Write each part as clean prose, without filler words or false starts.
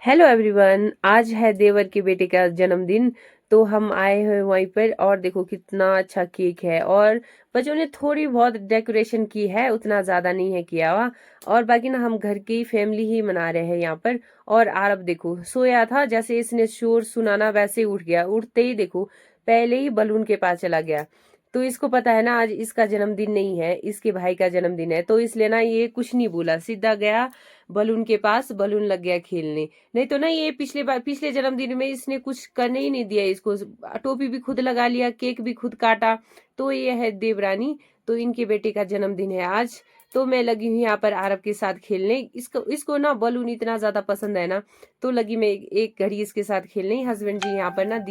Hello everyone, आज है देवर के बेटे का जन्मदिन। तो हम आए हैं वहीं पर और देखो कितना अच्छा केक है। और बच्चों ने थोड़ी बहुत डेकोरेशन की है, उतना ज्यादा नहीं है किया हुआ। और बाकी ना हम घर की फैमिली ही मना रहे हैं यहाँ पर। और आरब देखो सोया था, जैसे इसने शोर सुनाना वैसे ही उठ गया। उठते ही देखो पहले ही बलून के पास चला गया। तो इसको पता है ना आज इसका जन्मदिन नहीं है, इसके भाई का जन्मदिन है। तो इसलिए ना ये कुछ नहीं बोला, सीधा गया बलून के पास, बलून लग गया खेलने। नहीं तो ना ये पिछले जन्मदिन में इसने कुछ करने ही नहीं दिया इसको। टोपी भी खुद लगा लिया, केक भी खुद काटा। तो ये है देवरानी। तो इनके बेटे का जन्मदिन है आज। तो मैं लगी हूँ यहाँ पर आरब के साथ खेलने। इसको इसको ना बलून इतना ज्यादा पसंद है ना। तो लगी मैं एक घड़ी इसके साथ खेलने। हस्बैंड जी यहाँ पर ना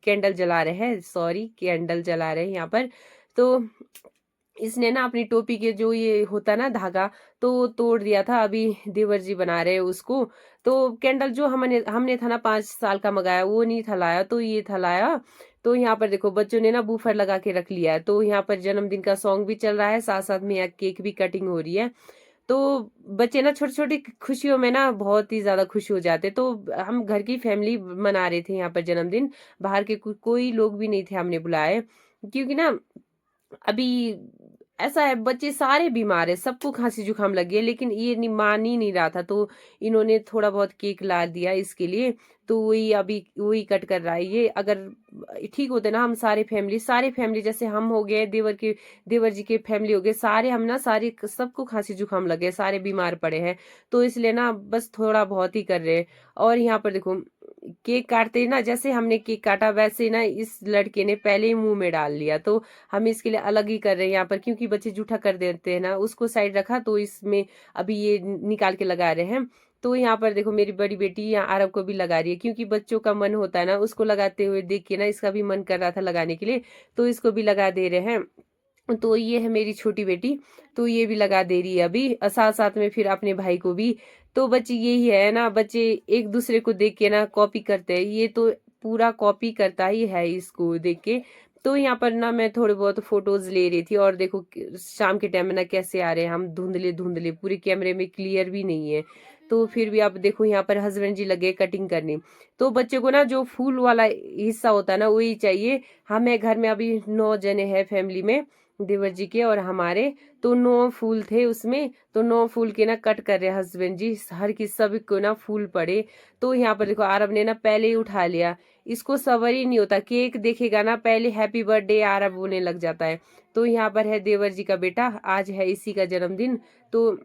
कैंडल जला रहे हैं, सॉरी कैंडल जला रहे हैं यहाँ पर। तो इसने ना अपनी टोपी के जो ये होता ना धागा, तो वो तोड़ दिया था। अभी देवर जी बना रहे हैं उसको। तो कैंडल जो हमने हमने था ना 5 साल का मंगाया, वो नहीं था लाया, तो ये था लाया। तो यहाँ पर देखो बच्चों ने ना बूफर लगा के रख लिया है। तो यहाँ पर जन्मदिन का सॉन्ग भी चल रहा है, साथ साथ में यहाँ केक भी कटिंग हो रही है। तो बच्चे ना छोटी छोटी खुशियों में ना बहुत ही ज्यादा खुश हो जाते। तो हम घर की फैमिली मना रहे थे यहाँ पर जन्मदिन। बाहर के कोई लोग भी नहीं थे हमने बुलाए, क्योंकि ना अभी ऐसा है बच्चे सारे बीमार है, सबको खांसी जुकाम लगी है, लेकिन ये मान ही नहीं रहा था। तो इन्होंने थोड़ा बहुत केक ला दिया इसके लिए। तो वही अभी वही कट कर रहा है ये। अगर ठीक होते ना हम सारे फैमिली जैसे हम हो गए, देवर जी के फैमिली हो गए, सारे हम ना सारे सबको खांसी जुकाम लगे, सारे बीमार पड़े हैं। तो इसलिए ना बस थोड़ा बहुत ही कर रहे हैं। और यहाँ पर देखो केक काटते ही ना, जैसे हमने केक काटा वैसे ना इस लड़के ने पहले ही मुंह में डाल लिया। तो हम इसके लिए अलग ही कर रहे हैं यहाँ पर, क्योंकि बच्चे जूठा कर देते हैं ना। उसको साइड रखा, तो इसमें अभी ये निकाल के लगा रहे हैं। तो यहाँ पर देखो मेरी बड़ी बेटी यहाँ अरब को भी लगा रही है, क्योंकि बच्चों का मन होता है ना, उसको लगाते हुए देख के ना इसका भी मन कर रहा था लगाने के लिए। तो इसको भी लगा दे रहे हैं। तो ये है मेरी छोटी बेटी। तो ये भी लगा दे रही है अभी, साथ साथ में फिर अपने भाई को भी। तो बच्चे यही है ना, बच्चे एक दूसरे को देख के ना कॉपी करते हैं। ये तो पूरा कॉपी करता ही है इसको देख के। तो यहाँ पर ना मैं थोड़े बहुत फोटोज ले रही थी। और देखो शाम के टाइम में ना कैसे आ रहे हैं हम, धुंधले धुंधले, पूरे कैमरे में क्लियर भी नहीं है। तो फिर भी आप देखो यहाँ पर हस्बैंड जी लगे कटिंग करने। तो बच्चे को ना जो फूल वाला हिस्सा होता है ना वही चाहिए। हमें घर में अभी 9 जने हैं फैमिली में, देवर जी के और हमारे। तो 9 फूल थे उसमें। तो 9 फूल के ना कट कर रहे हस्बैंड जी, हर की सभी को ना फूल पड़े। तो यहाँ पर देखो आरब ने ना पहले ही उठा लिया। इसको सबर ही नहीं होता, केक देखेगा ना पहले हैप्पी बर्थडे आरब बोलने लग जाता है। तो यहाँ पर है देवर जी का बेटा, आज है इसी का जन्मदिन। तो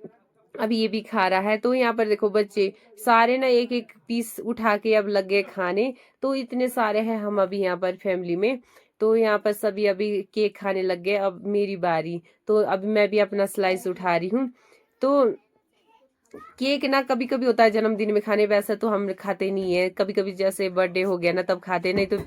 अभी ये भी खा रहा है। तो यहाँ पर देखो बच्चे सारे ना एक एक पीस उठा के अब लग गए खाने। तो इतने सारे हैं हम अभी यहाँ पर फैमिली में। तो यहाँ पर सभी अभी केक खाने लग गए, अब मेरी बारी। तो अभी मैं भी अपना स्लाइस उठा रही हूँ। तो केक ना कभी कभी होता है जन्मदिन में खाने, वैसा तो हम खाते नहीं है। कभी कभी जैसे बर्थडे हो गया ना तब खाते, नहीं तो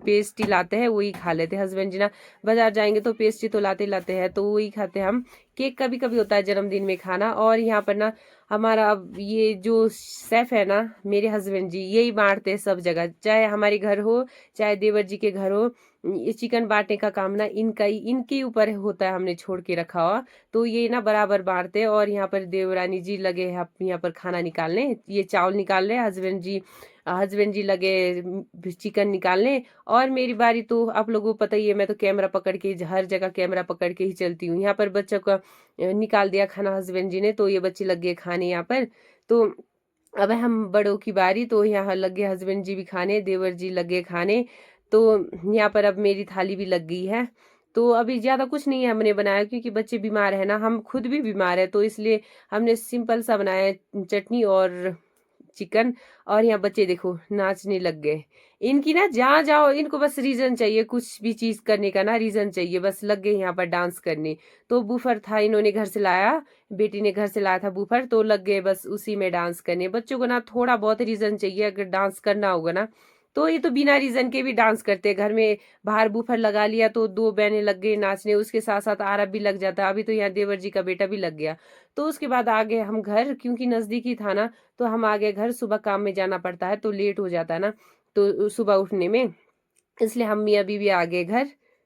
पेस्ट्री लाते हैं वही खा लेते हैं। हस्बैंड जी ना बाजार जाएंगे तो पेस्ट्री तो लाते हैं, तो वही खाते हैं हम। केक कभी कभी होता है जन्मदिन में खाना। और यहाँ पर ना हमारा अब ये जो शेफ है ना मेरे हस्बैंड जी, यही बांटते हैं सब जगह, चाहे हमारे घर हो चाहे देवर जी के घर हो। ये चिकन बांटने का काम ना इनके ऊपर होता है, हमने छोड़ के रखा हुआ। तो ये ना बराबर बांटते हैं। और यहाँ पर देवरानी जी लगे हैं यहाँ पर खाना निकालने, ये चावल निकाल रहे हैं। हस्बैंड जी लगे चिकन निकालने। और मेरी बारी। तो आप लोगों को पता ही है, मैं तो कैमरा पकड़ के हर जगह कैमरा पकड़ के ही चलती हूँ। यहाँ पर बच्चों का निकाल दिया खाना हस्बैंड जी ने, तो ये बच्चे लग गए खाने यहाँ पर। तो अब हम बड़ों की बारी। तो यहाँ लगे हस्बैंड जी भी खाने, देवर जी लगे खाने। तो यहाँ पर अब मेरी थाली भी लग गई है। तो अभी ज्यादा कुछ नहीं है हमने बनाया, क्योंकि बच्चे बीमार है ना, हम खुद भी बीमार है। तो इसलिए हमने सिंपल सा बनाया है, चटनी और चिकन। और यहाँ बच्चे देखो नाचने लग गए। इनकी ना जहाँ जाओ इनको बस रीजन चाहिए, कुछ भी चीज करने का ना रीजन चाहिए, बस लग गए यहाँ पर डांस करने। तो बूफर था इन्होंने घर से लाया, बेटी ने घर से लाया था बूफर, तो लग गए बस उसी में डांस करने। बच्चों को ना थोड़ा बहुत रीजन चाहिए, अगर डांस करना होगा ना। तो ये तो बिना रीजन के भी डांस करते हैं घर में। बाहर बूफर लगा लिया तो 2 बहनें लग गई नाचने, उसके साथ साथ आरब भी लग जाता। अभी तो यहाँ देवर जी का बेटा भी लग गया। तो उसके बाद आ गए हम घर, क्योंकि नजदीकी था ना। तो हम आ गए घर, सुबह काम में जाना पड़ता है तो लेट हो जाता है ना, तो सुबह उठने में, इसलिए हम मियाँ बीवी आ गए घर।